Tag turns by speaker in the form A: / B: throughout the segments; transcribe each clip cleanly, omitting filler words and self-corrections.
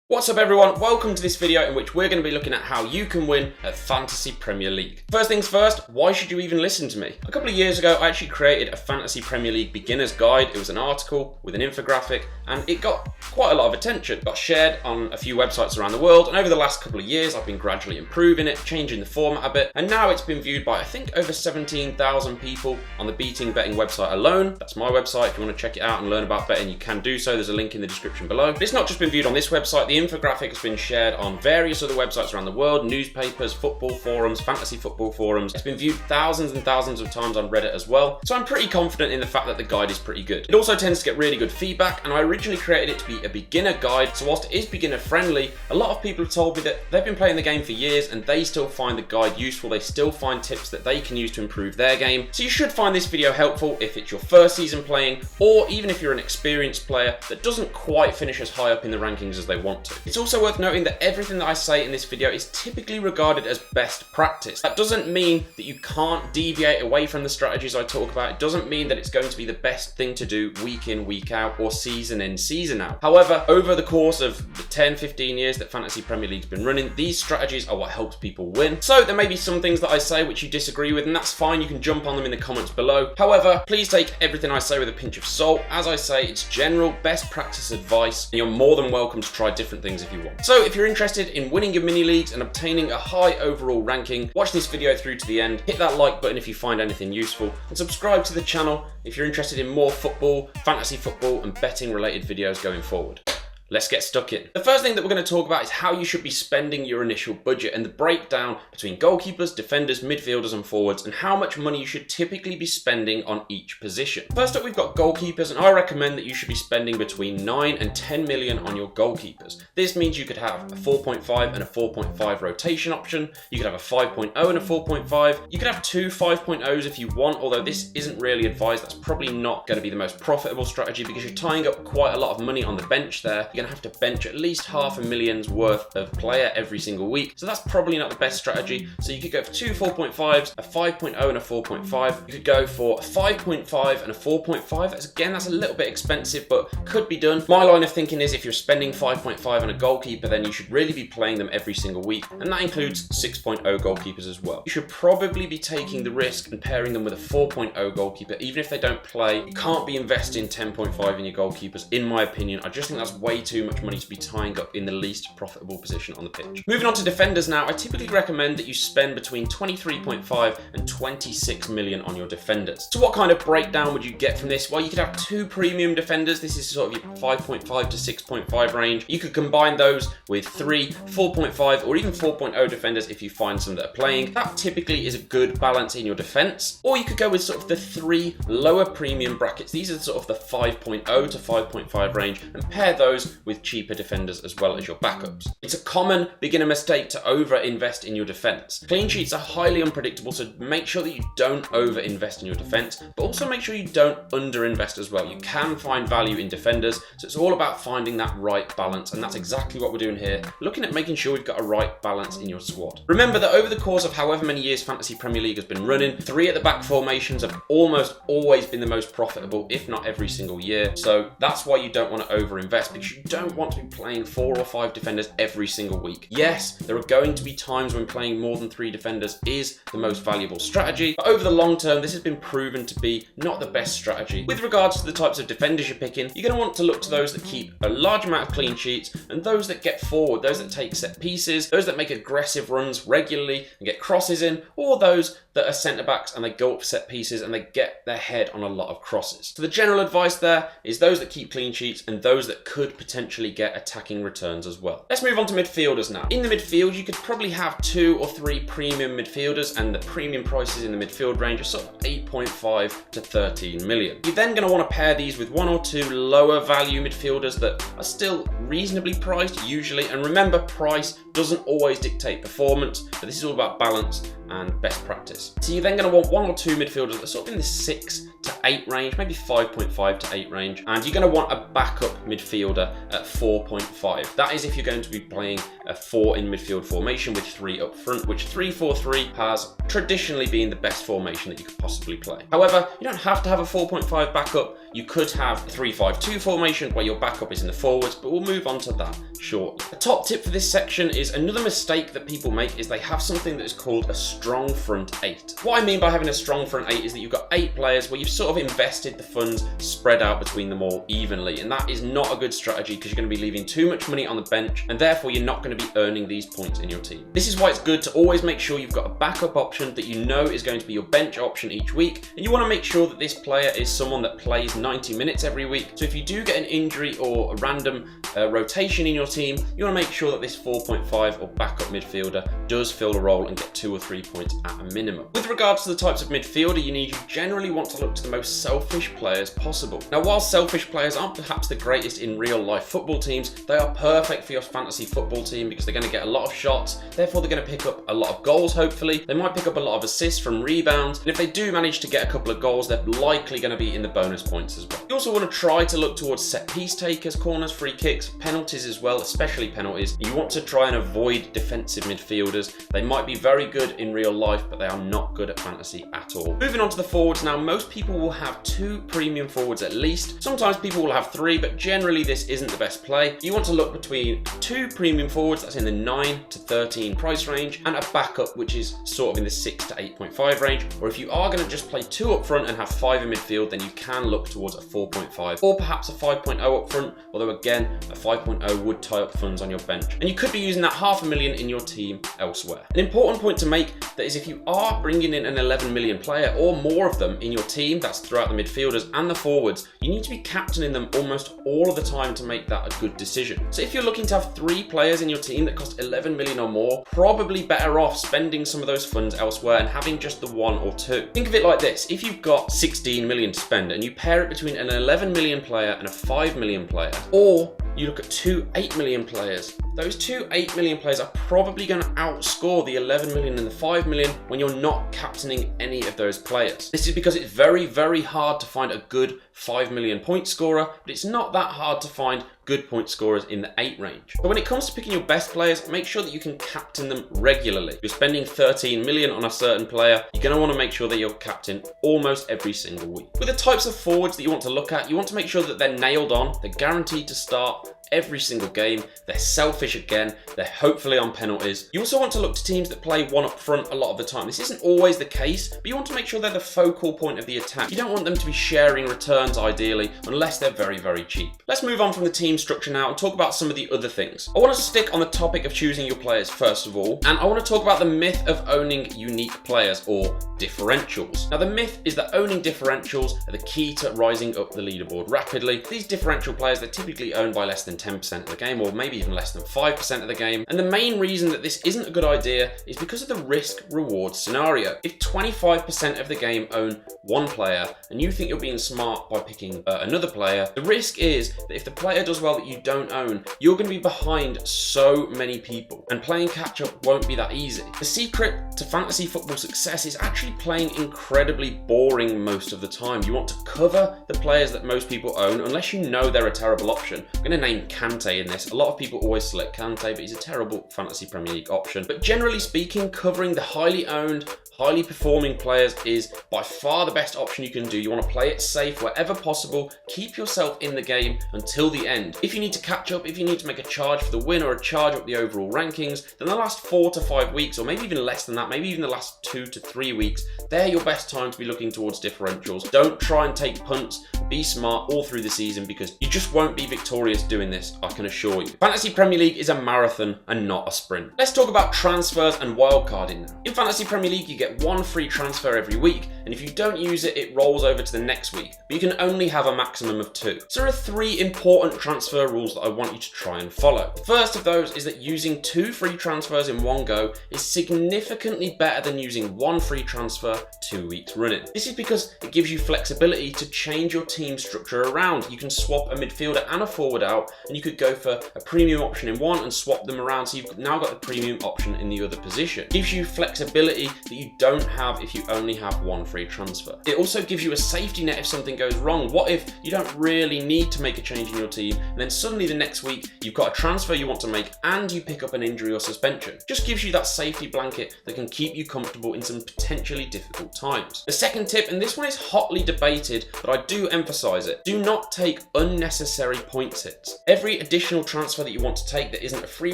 A: What's up everyone, welcome to this video in which we're going to be looking at how you can win at Fantasy Premier League. First things first, why should you even listen to me? A couple of years ago I actually created a Fantasy Premier League beginner's guide. It was an article with an infographic and it got quite a lot of attention. It got shared on a few websites around the world, and over the last couple of years I've been gradually improving it, changing the format a bit, and now it's been viewed by I think over 17,000 people on the Beating Betting website alone. That's my website. If you want to check it out and learn about betting, you can do so. There's a link in the description below. But it's not just been viewed on this website. The infographic has been shared on various other websites around the world, newspapers, football forums, fantasy football forums. It's been viewed thousands and thousands of times on Reddit as well. So I'm pretty confident in the fact that the guide is pretty good. It also tends to get really good feedback, and I originally created it to be a beginner guide. So whilst it is beginner friendly, a lot of people have told me that they've been playing the game for years and they still find the guide useful. They still find tips that they can use to improve their game. So you should find this video helpful if it's your first season playing, or even if you're an experienced player that doesn't quite finish as high up in the rankings as they want to. It's also worth noting that everything that I say in this video is typically regarded as best practice. That doesn't mean that you can't deviate away from the strategies I talk about. It doesn't mean that it's going to be the best thing to do week in, week out, or season in, season out. However, over the course of the 10-15 years that Fantasy Premier League's been running, these strategies are what helps people win. So there may be some things that I say which you disagree with, and that's fine. You can jump on them in the comments below. However, please take everything I say with a pinch of salt. As I say, it's general best practice advice, and you're more than welcome to try different things if you want. So if you're interested in winning your mini leagues and obtaining a high overall ranking, watch this video through to the end, hit that like button if you find anything useful, and subscribe to the channel if you're interested in more football, fantasy football, and betting related videos going forward. Let's get stuck in. The first thing that we're going to talk about is how you should be spending your initial budget and the breakdown between goalkeepers, defenders, midfielders and forwards, and how much money you should typically be spending on each position. First up, we've got goalkeepers, and I recommend that you should be spending between 9 and 10 million on your goalkeepers. This means you could have a 4.5 and a 4.5 rotation option. You could have a 5.0 and a 4.5. You could have two 5.0s if you want, although this isn't really advised. That's probably not going to be the most profitable strategy because you're tying up quite a lot of money on the bench there. You're going to have to bench at least $500,000 worth of player every single week, so that's probably not the best strategy. So you could go for two 4.5s, a 5.0 and a 4.5. You could go for a 5.5 and a 4.5. That's a little bit expensive, but could be done. My line of thinking is if you're spending 5.5 on a goalkeeper, then you should really be playing them every single week, and that includes 6.0 goalkeepers as well. You should probably be taking the risk and pairing them with a 4.0 goalkeeper, even if they don't play. You can't be investing 10.5 in your goalkeepers, in my opinion. I just think that's way too much money to be tying up in the least profitable position on the pitch. Moving on to defenders now, I typically recommend that you spend between 23.5 and 26 million on your defenders. So what kind of breakdown would you get from this? Well, you could have two premium defenders. This is sort of your 5.5 to 6.5 range. You could combine those with three 4.5 or even 4.0 defenders if you find some that are playing. That typically is a good balance in your defense. Or you could go with sort of the three lower premium brackets. These are sort of the 5.0 to 5.5 range, and pair those with cheaper defenders as well as your backups. It's a common beginner mistake to over-invest in your defense. Clean sheets are highly unpredictable, so make sure that you don't over-invest in your defense, but also make sure you don't under-invest as well. You can find value in defenders, so it's all about finding that right balance, and that's exactly what we're doing here, looking at making sure we've got a right balance in your squad. Remember that over the course of however many years Fantasy Premier League has been running, three at the back formations have almost always been the most profitable, if not every single year. So that's why you don't want to over-invest, because you don't want to be playing 4 or 5 defenders every single week. Yes, there are going to be times when playing more than 3 defenders is the most valuable strategy, but over the long term, this has been proven to be not the best strategy. With regards to the types of defenders you're picking, you're going to want to look to those that keep a large amount of clean sheets, and those that get forward, those that take set pieces, those that make aggressive runs regularly and get crosses in, or those that are centre backs and they go up for set pieces and they get their head on a lot of crosses. So the general advice there is those that keep clean sheets and those that could potentially get attacking returns as well. Let's move on to midfielders now. In the midfield, you could probably have 2 or 3 premium midfielders, and the premium prices in the midfield range are sort of 8.5 to 13 million. You're then going to want to pair these with 1 or 2 lower value midfielders that are still reasonably priced usually, and remember, price doesn't always dictate performance, but this is all about balance and best practice. So you're then going to want 1 or 2 midfielders that are sort of in the 6 to 8 range, maybe 5.5 to 8 range, and you're going to want a backup midfielder at 4.5. That is if you're going to be playing a 4 in midfield formation with 3 up front, which 3-4-3 has traditionally been the best formation that you could possibly play. However, you don't have to have a 4.5 backup. You could have a 3-5-2 formation where your backup is in the forwards, but we'll move on to that shortly. A top tip for this section is another mistake that people make is they have something that is called a strong front 8. What I mean by having a strong front 8 is that you've got 8 players where you've sort of invested the funds spread out between them all evenly, and that is not a good strategy because you're going to be leaving too much money on the bench, and therefore you're not going to be earning these points in your team. This is why it's good to always make sure you've got a backup option that you know is going to be your bench option each week, and you want to make sure that this player is someone that plays 90 minutes every week. So if you do get an injury or a random rotation in your team, you want to make sure that this 4.5 or backup midfielder does fill a role and get 2 or 3 points at a minimum. With regards to the types of midfielder you generally want to look to the most selfish players possible. Now, while selfish players aren't perhaps the greatest in real life football teams, they are perfect for your fantasy football team because they're going to get a lot of shots, therefore they're going to pick up a lot of goals hopefully. They might pick up a lot of assists from rebounds, and if they do manage to get a couple of goals, they're likely going to be in the bonus points as well. You also want to try to look towards set piece takers, corners, free kicks, penalties as well, especially penalties. You want to try and avoid defensive midfielders. They might be very good in real life, but they are not good at fantasy at all. Moving on to the forwards now, most people will have 2 premium forwards at least. Sometimes people will have 3, but generally this isn't the best play. You want to look between 2 premium forwards, that's in the 9 to 13 price range, and a backup which is sort of in the 6 to 8.5 range. Or if you are going to just play 2 up front and have 5 in midfield, then you can look towards a 4.5 or perhaps a 5.0 up front, although again a 5.0 would tie up funds on your bench, and you could be using that $500,000 in your team elsewhere. An important point to make that is if you are bringing in an 11 million player or more of them in your team, that's throughout the midfielders and the forwards, you need to be captaining them almost all of the time to make that a good decision. So if you're looking to have 3 players in your team that cost 11 million or more, probably better off spending some of those funds elsewhere and having just the 1 or 2. Think of it like this: if you've got 16 million to spend and you pair it between an 11 million player and a 5 million player, or you look at 2 8 million players, those 2 8 million players are probably going to outscore the 11 million and the 5 million when you're not captaining any of those players. This is because it's very, very hard to find a good 5 million point scorer, but it's not that hard to find good point scorers in the 8 range. But when it comes to picking your best players, make sure that you can captain them regularly. If you're spending 13 million on a certain player, you're going to want to make sure that you're captain almost every single week. With the types of forwards that you want to look at, you want to make sure that they're nailed on, they're guaranteed to start every single game, they're selfish again, they're hopefully on penalties. You also want to look to teams that play 1 up front a lot of the time. This isn't always the case, but you want to make sure they're the focal point of the attack. You don't want them to be sharing returns ideally, unless they're very, very cheap. Let's move on from the team structure now and talk about some of the other things. I want to stick on the topic of choosing your players first of all, and I want to talk about the myth of owning unique players or differentials. Now, the myth is that owning differentials are the key to rising up the leaderboard rapidly. These differential players, they're typically owned by less than 10% of the game, or maybe even less than 5% of the game. And the main reason that this isn't a good idea is because of the risk-reward scenario. If 25% of the game own 1 player, and you think you're being smart by picking another player, the risk is that if the player does well that you don't own, you're going to be behind so many people, and playing catch-up won't be that easy. The secret to fantasy football success is actually playing incredibly boring most of the time. You want to cover the players that most people own, unless you know they're a terrible option. I'm going to name Kante in this. A lot of people always select Kante, but he's a terrible fantasy Premier League option. But generally speaking, covering the highly owned, highly performing players is by far the best option you can do. You want to play it safe wherever possible. Keep yourself in the game until the end. If you need to catch up, if you need to make a charge for the win or a charge up the overall rankings, then the last 4 to 5 weeks, or maybe even less than that, maybe even the last 2 to 3 weeks, they're your best time to be looking towards differentials. Don't try and take punts. Be smart all through the season because you just won't be victorious doing this, I can assure you. Fantasy Premier League is a marathon and not a sprint. Let's talk about transfers and wildcarding now. In Fantasy Premier League, you get 1 free transfer every week, and if you don't use it, it rolls over to the next week, but you can only have a maximum of 2. So there are 3 important transfer rules that I want you to try and follow. The first of those is that using 2 free transfers in one go is significantly better than using 1 free transfer 2 weeks running. This is because it gives you flexibility to change your team structure around. You can swap a midfielder and a forward out, and you could go for a premium option in one and swap them around, so you've now got the premium option in the other position. It gives you flexibility that you don't have if you only have one free transfer. It also gives you a safety net if something goes wrong. What if you don't really need to make a change in your team, and then suddenly the next week you've got a transfer you want to make and you pick up an injury or suspension? Just gives you that safety blanket that can keep you comfortable in some potentially difficult times. The second tip, and this one is hotly debated, but I do emphasize it: do not take unnecessary points hits. Every additional transfer that you want to take that isn't a free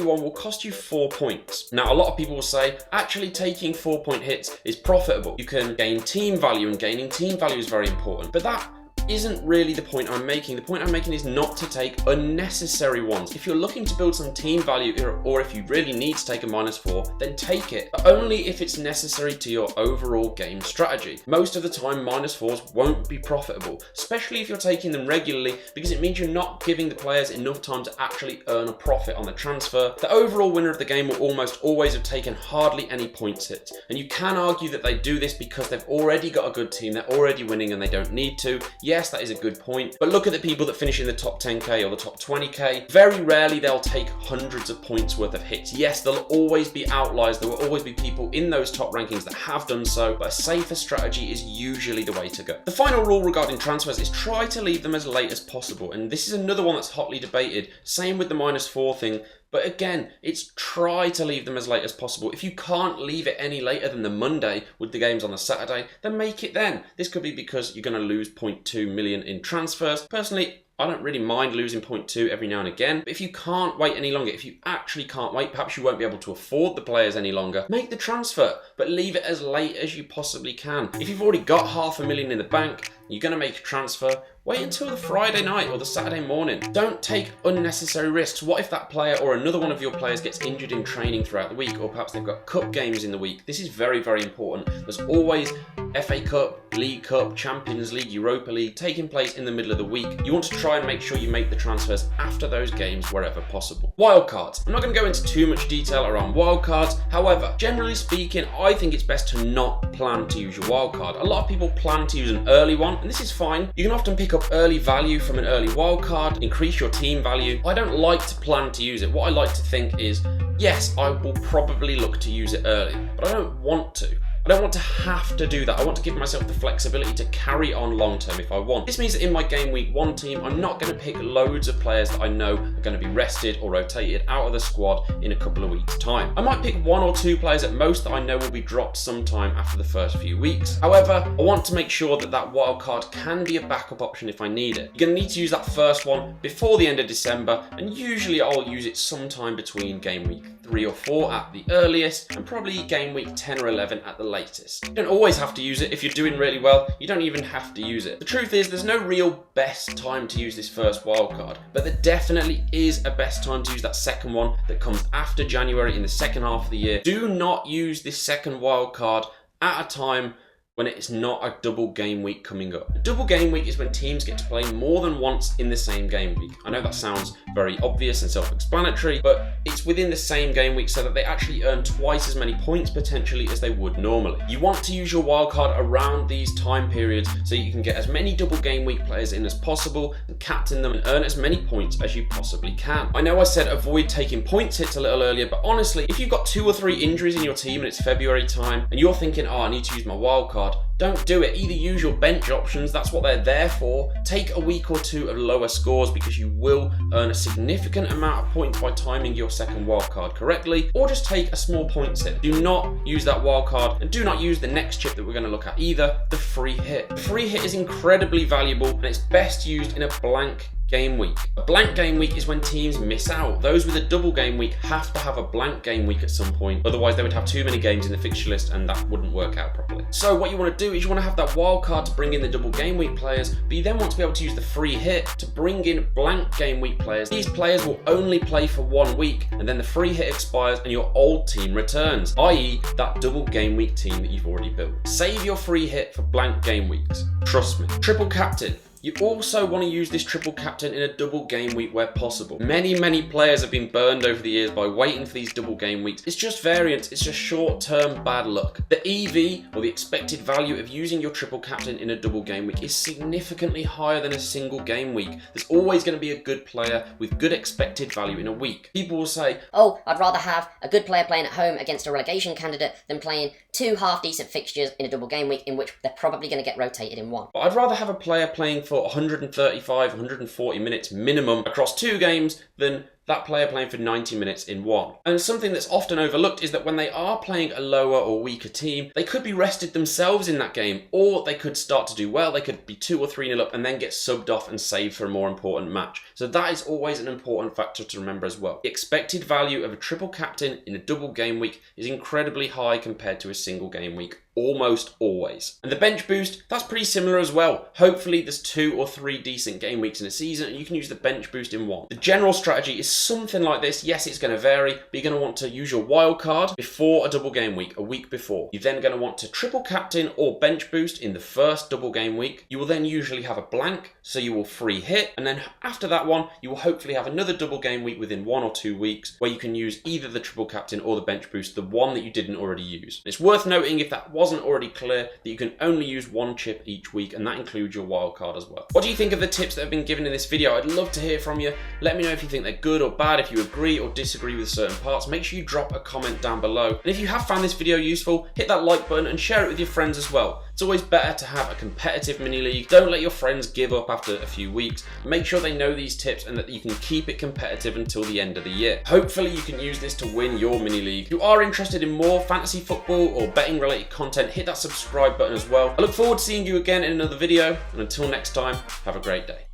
A: one will cost you 4 points. Now, a lot of people will say actually taking 4-point hits is profitable. You can gain team value, and gaining team value is very important, but that isn't really the point I'm making. The point I'm making is not to take unnecessary ones. If you're looking to build some team value, or if you really need to take a -4, then take it, but only if it's necessary to your overall game strategy. Most of the time, -4s won't be profitable, especially if you're taking them regularly, because it means you're not giving the players enough time to actually earn a profit on the transfer. The overall winner of the game will almost always have taken hardly any points hits, and you can argue that they do this because they've already got a good team, they're already winning and they don't need to. Yes, that is a good point, but look at the people that finish in the top 10k or the top 20k. Very rarely they'll take hundreds of points worth of hits. Yes, there'll always be outliers, there will always be people in those top rankings that have done so, but a safer strategy is usually the way to go. The final rule regarding transfers is try to leave them as late as possible, and this is another one that's hotly debated. Same with the -4 thing. But again, it's try to leave them as late as possible. If you can't leave it any later than the Monday with the games on the Saturday, then make it then. This could be because you're going to lose 0.2 million in transfers. Personally, I don't really mind losing 0.2 every now and again, but if you can't wait any longer, if you actually can't wait, perhaps you won't be able to afford the players any longer, make the transfer, but leave it as late as you possibly can. If you've already got $500,000 in the bank, you're going to make a transfer, wait until the Friday night or the Saturday morning. Don't take unnecessary risks. What if that player or another one of your players gets injured in training throughout the week, or perhaps they've got cup games in the week? This is very, very important. There's always FA Cup, League Cup, Champions League, Europa League taking place in the middle of the week. You want to try and make sure you make the transfers after those games wherever possible. Wildcards. I'm not going to go into too much detail around wildcards. However, generally speaking, I think it's best to not plan to use your wildcard. A lot of people plan to use an early one, and this is fine. You can often pick up early value from an early wildcard, increase your team value. I don't like to plan to use it. What I like to think is, yes, I will probably look to use it early, but I don't want to. I don't want to have to do that. I want to give myself the flexibility to carry on long term if I want. This means that in my game week 1 team, I'm not going to pick loads of players that I know are going to be rested or rotated out of the squad in a couple of weeks' time. I might pick 1 or 2 players at most that I know will be dropped sometime after the first few weeks. However, I want to make sure that that wildcard can be a backup option if I need it. You're going to need to use that first one before the end of December, and usually I'll use it sometime between game week 3 or 4 at the earliest, and probably game week 10 or 11 at the latest. You don't always have to use it. If you're doing really well, you don't even have to use it. The truth is, there's no real best time to use this first wildcard, but there definitely is a best time to use that second one that comes after January in the second half of the year. Do not use this second wildcard at a time when it's not a double game week coming up. A double game week is when teams get to play more than once in the same game week. I know that sounds very obvious and self-explanatory, but it's within the same game week so that they actually earn twice as many points potentially as they would normally. You want to use your wildcard around these time periods so you can get as many double game week players in as possible and captain them and earn as many points as you possibly can. I know I said avoid taking points hits a little earlier, but honestly, if you've got 2 or 3 injuries in your team and it's February time and you're thinking, oh, I need to use my wildcard, don't do it. Either use your bench options, that's what they're there for. Take a week or 2 of lower scores because you will earn a significant amount of points by timing your second wildcard correctly, or just take a small points hit. Do not use that wildcard, and do not use the next chip that we're going to look at either, the free hit. The free hit is incredibly valuable and it's best used in a blank game week. A blank game week is when teams miss out. Those with a double game week have to have a blank game week at some point, otherwise they would have too many games in the fixture list and that wouldn't work out properly. So what you want to do is you want to have that wild card to bring in the double game week players, but you then want to be able to use the free hit to bring in blank game week players. These players will only play for 1 week and then the free hit expires and your old team returns, i.e. that double game week team that you've already built. Save your free hit for blank game weeks. Trust me. Triple captain. You also want to use this triple captain in a double game week where possible. Many players have been burned over the years by waiting for these double game weeks. It's just variance, it's just short-term bad luck. The EV, or the expected value of using your triple captain in a double game week, is significantly higher than a single game week. There's always going to be a good player with good expected value in a week. People will say,
B: oh, I'd rather have a good player playing at home against a relegation candidate than playing 2 half-decent fixtures in a double game week in which they're probably going to get rotated in one.
A: But I'd rather have a player playing for 135, 140 minutes minimum across 2 games than that player playing for 90 minutes in one. And something that's often overlooked is that when they are playing a lower or weaker team, they could be rested themselves in that game, or they could start to do well. They could be 2 or 3-0 up and then get subbed off and saved for a more important match. So that is always an important factor to remember as well. The expected value of a triple captain in a double game week is incredibly high compared to a single game week. Almost always. And the bench boost, that's pretty similar as well. Hopefully there's 2 or 3 decent game weeks in a season and you can use the bench boost in one. The general strategy is something like this. Yes, it's going to vary, but you're going to want to use your wild card before a double game week, a week before. You're then going to want to triple captain or bench boost in the first double game week. You will then usually have a blank, so you will free hit, and then after that one, you will hopefully have another double game week within 1 or 2 weeks where you can use either the triple captain or the bench boost, the one that you didn't already use. And it's worth noting, if that wasn't already clear, that you can only use 1 chip each week, and that includes your wild card as well. What do you think of the tips that have been given in this video? I'd love to hear from you. Let me know if you think they're good or bad, if you agree or disagree with certain parts. Make sure you drop a comment down below. And if you have found this video useful, hit that like button and share it with your friends as well. It's always better to have a competitive mini league. Don't let your friends give up after a few weeks. Make sure they know these tips and that you can keep it competitive until the end of the year. Hopefully you can use this to win your mini league. If you are interested in more fantasy football or betting related content, hit that subscribe button as well. I look forward to seeing you again in another video, and until next time, have a great day.